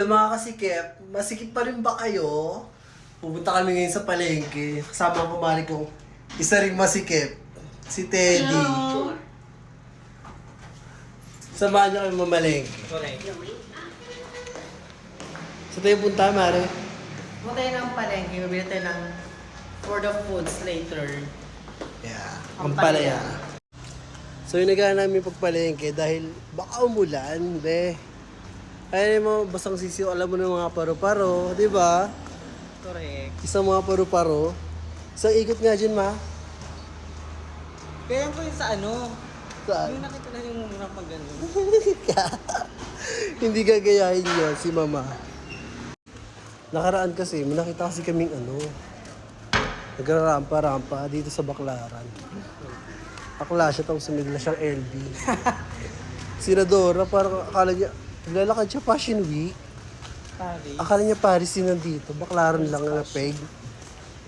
Mga kasikip, masikip pa rin ba kayo? Pupunta kami ngayon sa palengke. Kasama ang kumari kong isa ring masikip, si Teddy. Hello. Samahan niyo kami mamalengke. Correct. Sa tayo punta, Mare? Kung tayo ng palengke, bibili tayo ng for the foods later. Yeah, ang Ang palaya. So yung naghahanap namin pagpalengke dahil baka umulan, be. Ayun mo, basang sisiyo, alam mo ng mga paru-paro, di ba? Correct. Isang mga paru-paro. Isang ikot nga dyan, ma. Kaya ko yung sa ano, Saan? yung nakita na yung muna pag ano. Hindi gagayahin yun, si mama. Nakaraan kasi, may nakita kasi kaming nagrarampa-rampa dito sa Baklaran. Akla siya, tapos sumigla siyang LB. Sinadora, parang akala niya, naglalakad siya Fashion Week. Paris. Akala niya Paris din nandito, Baklaran lang na peg.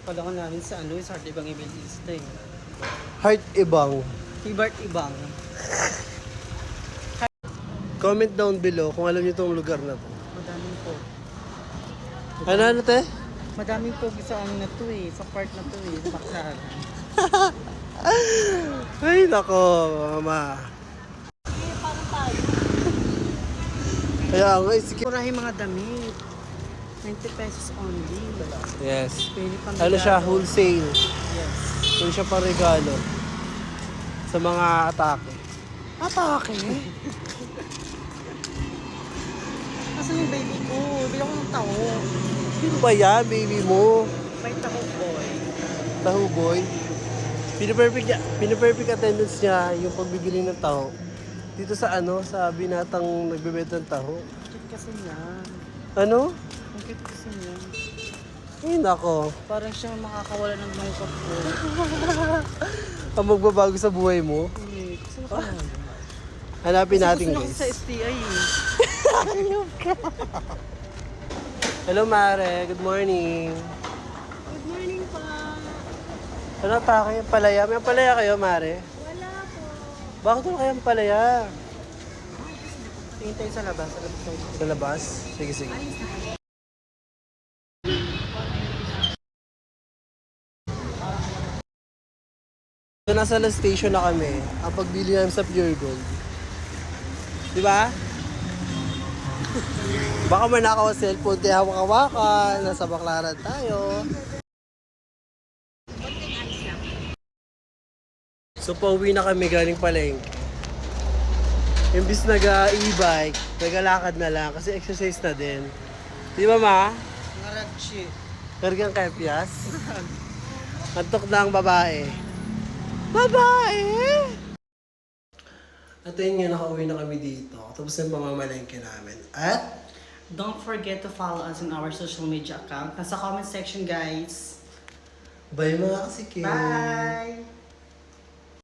Pala ko namin sa ano, sa Heart Ibang Evangelista eh. Heart Ibang. Hibart Ibang. Comment down below kung alam niyo itong lugar na to. Madaming po. Ano te? Madaming po sa ano na to eh, sa part na to eh, sa Baklaran. Ay, nako, mama. Kaya nga, sige. Murahin mga damit. 90 pesos only. Yes. Pwede pang Ano siya, regalo. wholesale. Yes. Pwede siya pang regalo. Sa mga atake. Atake? Nasaan yung baby ko? Bilang ko ng taho. Sino ba yan, baby mo? May taho boy. Taho boy. Piniperfect attendance niya yung pagbibili ng taho. Dito sa sa binatang nagbebenta ng taho. Cute kasi niyan. Ano? Ang cute kasi niyan. Ay, nako. Parang siya makakawala ng makeup ko. Ang magbabago sa buhay mo. Hindi. Kasi nakawala. Hanapin natin, Gusto guys. sa STI eh. Hello, Mare. Good morning. Good morning pa. Ano atake? Palaya? May palaya kayo, Mare? Wala po. Bakit wala kayong palaya? Tingin tayo sa labas. Sa labas tayo. Sa labas? Sige, sige. So, nasa last station na kami. Ang pagbili namin sa Pure Gold. Di ba? Baka manakaw ang cellphone, kaya hawak-hawakan. Nasa Baklaran tayo. So, pauwi na kami galing palengke. Imbis nag-e-bike, naglalakad na lang kasi exercise na din. Di ba, ma? Ngaragshi. Kargang kepyas. Antok na ang babae. Babae! At yun nga, nakauwi na kami dito. Tapos na pamamalengke namin. At Don't forget to follow us on our social media account. Nasa comment section, guys. bye mga kasikip! Bye!